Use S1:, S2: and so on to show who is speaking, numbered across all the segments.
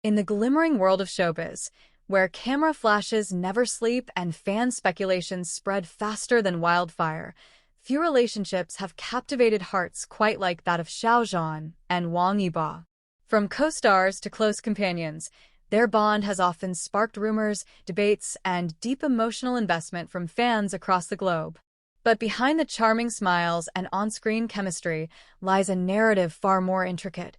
S1: In the glimmering world of showbiz, where camera flashes never sleep and fan speculations spread faster than wildfire, few relationships have captivated hearts quite like that of Xiao Zhan and Wang Yibo'. From co-stars to close companions, their bond has often sparked rumors, debates, and deep emotional investment from fans across the globe. But behind the charming smiles and on-screen chemistry lies a narrative far more intricate,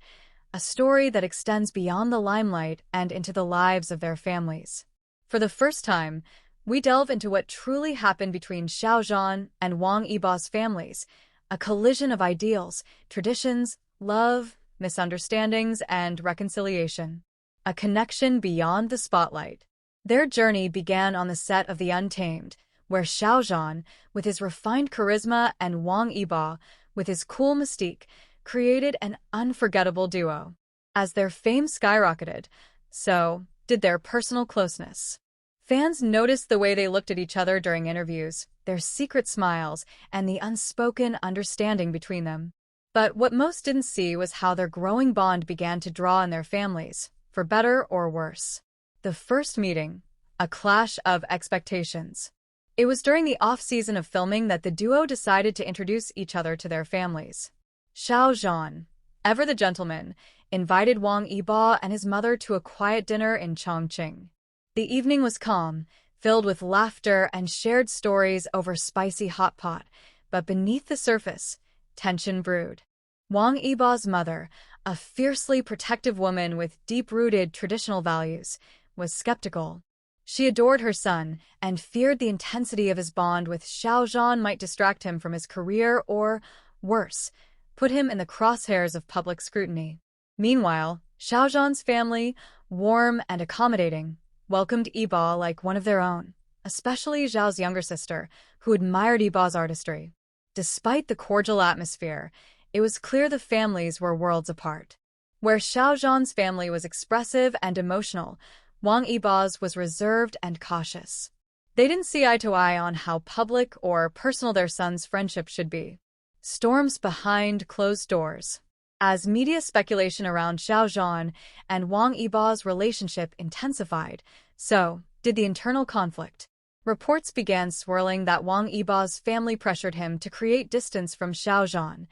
S1: a story that extends beyond the limelight and into the lives of their families. For the first time, we delve into what truly happened between Xiao Zhan and Wang Yibo'S families, a collision of ideals, traditions, love, misunderstandings, and reconciliation. A connection beyond the spotlight. Their journey began on the set of The Untamed, where Xiao Zhan, with his refined charisma, and Wang Yibo', with his cool mystique, created an unforgettable duo. As their fame skyrocketed, so did their personal closeness. Fans noticed the way they looked at each other during interviews, their secret smiles, and the unspoken understanding between them. But what most didn't see was how their growing bond began to draw in their families, for better or worse. The first meeting, a clash of expectations. It was during the off-season of filming that the duo decided to introduce each other to their families. Xiao Zhan, ever the gentleman, invited Wang Yibo' and his mother to a quiet dinner in Chongqing. The evening was calm, filled with laughter and shared stories over spicy hot pot, but beneath the surface, tension brewed. Wang Yibo'S mother, a fiercely protective woman with deep-rooted traditional values, was skeptical. She adored her son and feared the intensity of his bond with Xiao Zhan might distract him from his career or, worse, put him in the crosshairs of public scrutiny. Meanwhile, Xiao Zhan's family, warm and accommodating, welcomed Yibo' like one of their own, especially Zhao's younger sister, who admired Yibo's artistry. Despite the cordial atmosphere, it was clear the families were worlds apart. Where Xiao Zhan's family was expressive and emotional, Wang Yibo'S was reserved and cautious. They didn't see eye to eye on how public or personal their son's friendship should be. Storms behind closed doors. As media speculation around Xiao Zhan and Wang Yibo'S relationship intensified, so did the internal conflict. Reports began swirling that Wang Yibo'S family pressured him to create distance from Xiao Zhan,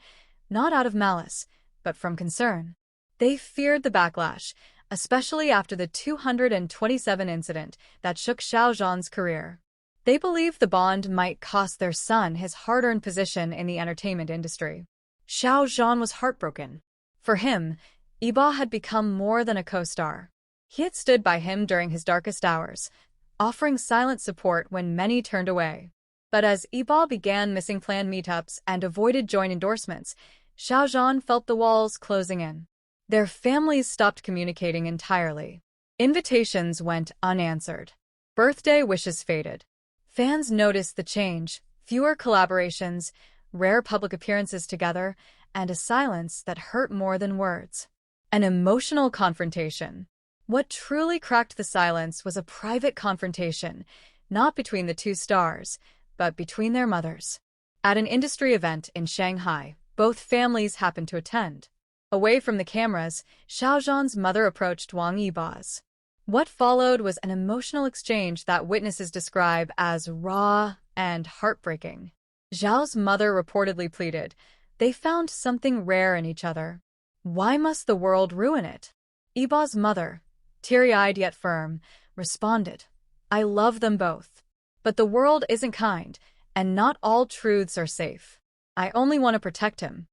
S1: not out of malice, but from concern. They feared the backlash, especially after the 227 incident that shook Xiao Zhan's career. They believed the bond might cost their son his hard-earned position in the entertainment industry. Xiao Zhan was heartbroken. For him, Yibo' had become more than a co-star. He had stood by him during his darkest hours, offering silent support when many turned away. But as Yibo' began missing planned meetups and avoided joint endorsements, Xiao Zhan felt the walls closing in. Their families stopped communicating entirely. Invitations went unanswered. Birthday wishes faded. Fans noticed the change, fewer collaborations, rare public appearances together, and a silence that hurt more than words. An emotional confrontation. What truly cracked the silence was a private confrontation, not between the two stars, but between their mothers. At an industry event in Shanghai, both families happened to attend. Away from the cameras, Xiao Zhan's mother approached Wang Yibo'S. What followed was an emotional exchange that witnesses describe as raw and heartbreaking. Zhao's mother reportedly pleaded, "They found something rare in each other. Why must the world ruin it?" Yibo'S mother, teary-eyed yet firm, responded, "I love them both. But the world isn't kind, and not all truths are safe. I only want to protect him."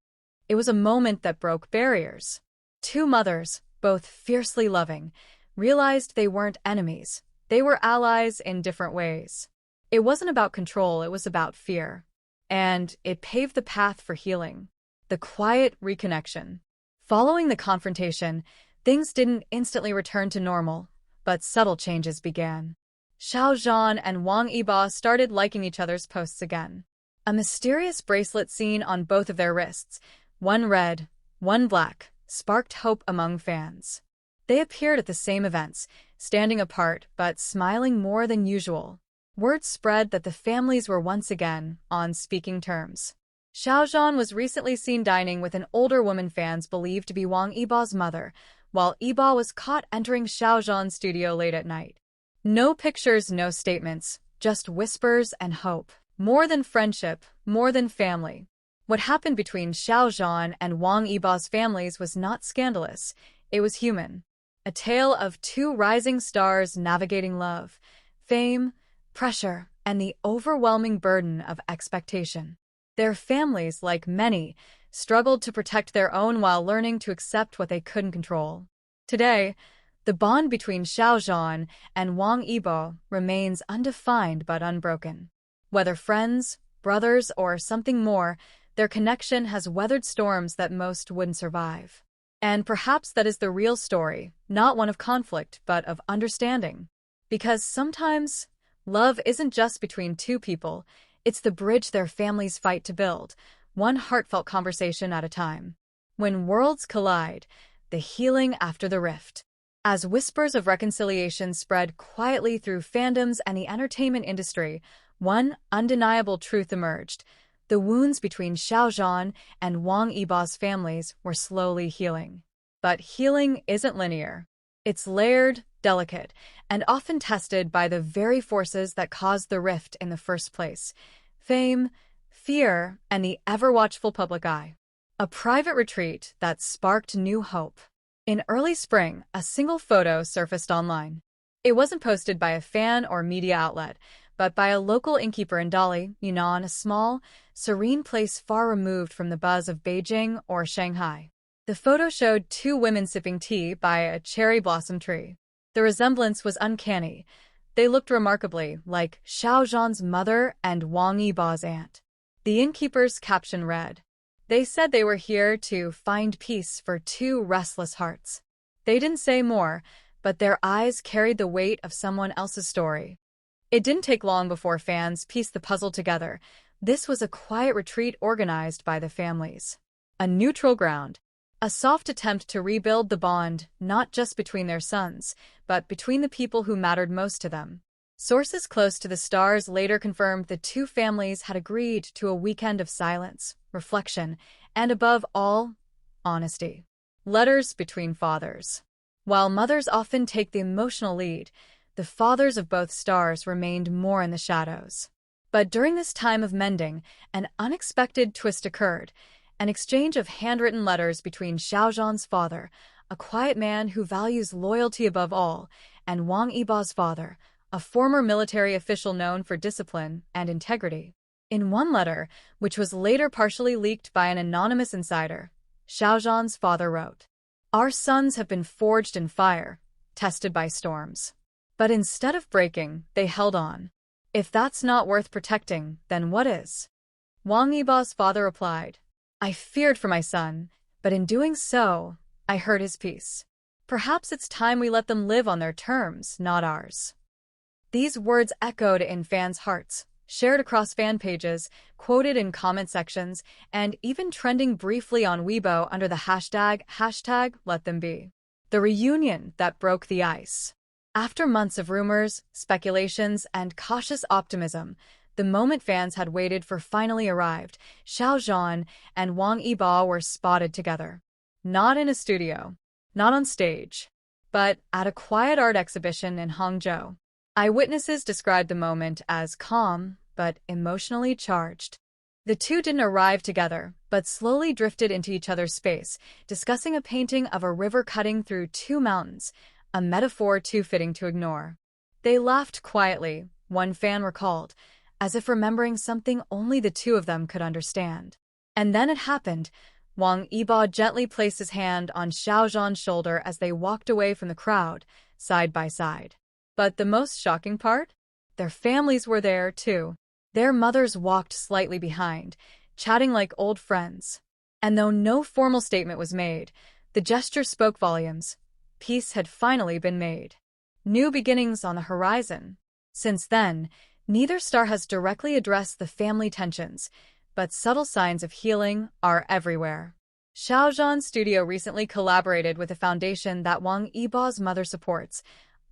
S1: It was a moment that broke barriers. Two mothers, both fiercely loving, realized they weren't enemies. They were allies in different ways. It wasn't about control, it was about fear. And it paved the path for healing. The quiet reconnection. Following the confrontation, things didn't instantly return to normal, but subtle changes began. Xiao Zhan and Wang Yibo' started liking each other's posts again. A mysterious bracelet seen on both of their wrists, one red, one black, sparked hope among fans. They appeared at the same events, standing apart but smiling more than usual. Word spread that the families were once again on speaking terms. Xiao Zhan was recently seen dining with an older woman fans believed to be Wang Yibo'S mother, while Yibo was caught entering Xiao Zhan's studio late at night. No pictures, no statements, just whispers and hope. More than friendship, more than family. What happened between Xiao Zhan and Wang Yibo'S families was not scandalous, it was human. A tale of two rising stars navigating love, fame, pressure, and the overwhelming burden of expectation. Their families, like many, struggled to protect their own while learning to accept what they couldn't control. Today, the bond between Xiao Zhan and Wang Yibo remains undefined but unbroken. Whether friends, brothers, or something more, their connection has weathered storms that most wouldn't survive. And perhaps that is the real story, not one of conflict, but of understanding. Because sometimes, love isn't just between two people, it's the bridge their families fight to build, one heartfelt conversation at a time. When worlds collide, the healing after the rift. As whispers of reconciliation spread quietly through fandoms and the entertainment industry, one undeniable truth emerged. The wounds between Xiao Zhan and Wang Yibo'S families were slowly healing. But healing isn't linear. It's layered, delicate, and often tested by the very forces that caused the rift in the first place: fame, fear, and the ever-watchful public eye. A private retreat that sparked new hope. In early spring, a single photo surfaced online. It wasn't posted by a fan or media outlet, but by a local innkeeper in Dali, Yunnan, a small, serene place far removed from the buzz of Beijing or Shanghai. The photo showed two women sipping tea by a cherry blossom tree. The resemblance was uncanny. They looked remarkably like Xiao Zhan's mother and Wang Yibo'S aunt. The innkeeper's caption read, "They said they were here to find peace for two restless hearts." They didn't say more, but their eyes carried the weight of someone else's story. It didn't take long before fans pieced the puzzle together. This was a quiet retreat organized by the families. A neutral ground. A soft attempt to rebuild the bond, not just between their sons, but between the people who mattered most to them. Sources close to the stars later confirmed the two families had agreed to a weekend of silence, reflection, and above all, honesty. Letters between fathers. While mothers often take the emotional lead, the fathers of both stars remained more in the shadows. But during this time of mending, an unexpected twist occurred. An exchange of handwritten letters between Xiao Zhan's father, a quiet man who values loyalty above all, and Wang Yibo'S father, a former military official known for discipline and integrity. In one letter, which was later partially leaked by an anonymous insider, Xiao Zhan's father wrote, "Our sons have been forged in fire, tested by storms. But instead of breaking, they held on. If that's not worth protecting, then what is?" Wang Yibo'S father replied, "I feared for my son, but in doing so, I hurt his peace. Perhaps it's time we let them live on their terms, not ours." These words echoed in fans' hearts, shared across fan pages, quoted in comment sections, and even trending briefly on Weibo under the hashtag #LetThemBe. The reunion that broke the ice. After months of rumors, speculations, and cautious optimism, the moment fans had waited for finally arrived. Xiao Zhan and Wang Yibo were spotted together. Not in a studio, not on stage, but at a quiet art exhibition in Hangzhou. Eyewitnesses described the moment as calm, but emotionally charged. The two didn't arrive together, but slowly drifted into each other's space, discussing a painting of a river cutting through two mountains, a metaphor too fitting to ignore. They laughed quietly, one fan recalled, as if remembering something only the two of them could understand. And then it happened. Wang Yibo gently placed his hand on Xiao Zhan's shoulder as they walked away from the crowd, side by side. But the most shocking part? Their families were there, too. Their mothers walked slightly behind, chatting like old friends. And though no formal statement was made, the gesture spoke volumes. Peace had finally been made. New beginnings on the horizon. Since then, neither star has directly addressed the family tensions, but subtle signs of healing are everywhere. Xiao Zhan's studio recently collaborated with a foundation that Wang Yibo'S mother supports,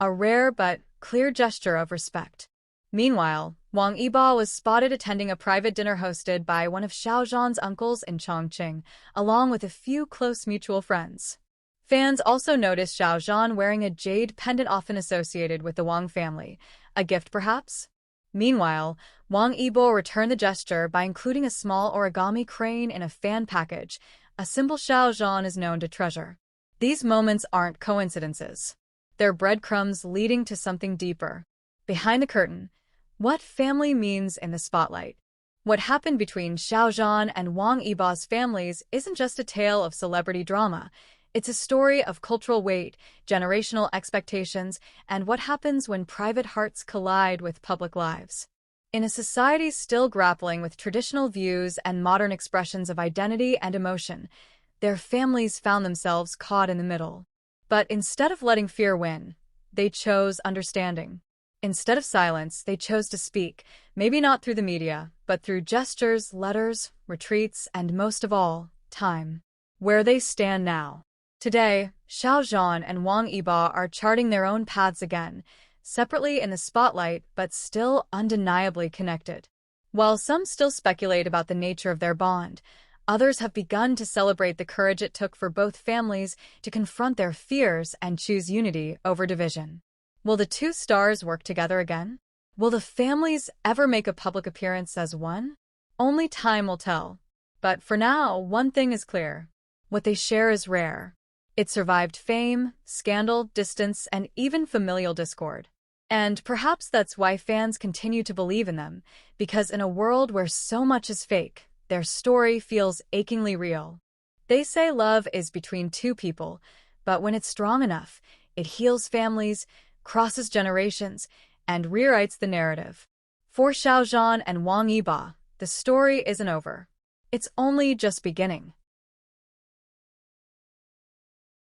S1: a rare but clear gesture of respect. Meanwhile, Wang Yibo was spotted attending a private dinner hosted by one of Xiao Zhan's uncles in Chongqing, along with a few close mutual friends. Fans also noticed Xiao Zhan wearing a jade pendant often associated with the Wang family. A gift, perhaps? Meanwhile, Wang Yibo returned the gesture by including a small origami crane in a fan package, a symbol Xiao Zhan is known to treasure. These moments aren't coincidences. They're breadcrumbs leading to something deeper. Behind the curtain, what family means in the spotlight? What happened between Xiao Zhan and Wang Yibo'S families isn't just a tale of celebrity drama. It's a story of cultural weight, generational expectations, and what happens when private hearts collide with public lives. In a society still grappling with traditional views and modern expressions of identity and emotion, their families found themselves caught in the middle. But instead of letting fear win, they chose understanding. Instead of silence, they chose to speak, maybe not through the media, but through gestures, letters, retreats, and most of all, time. Where they stand now. Today, Xiao Zhan and Wang Yibo are charting their own paths again, separately in the spotlight but still undeniably connected. While some still speculate about the nature of their bond, others have begun to celebrate the courage it took for both families to confront their fears and choose unity over division. Will the two stars work together again? Will the families ever make a public appearance as one? Only time will tell. But for now, one thing is clear. What they share is rare. It survived fame, scandal, distance, and even familial discord. And perhaps that's why fans continue to believe in them, because in a world where so much is fake, their story feels achingly real. They say love is between two people, but when it's strong enough, it heals families, crosses generations, and rewrites the narrative. For Xiao Zhan and Wang Yibo, the story isn't over. It's only just beginning.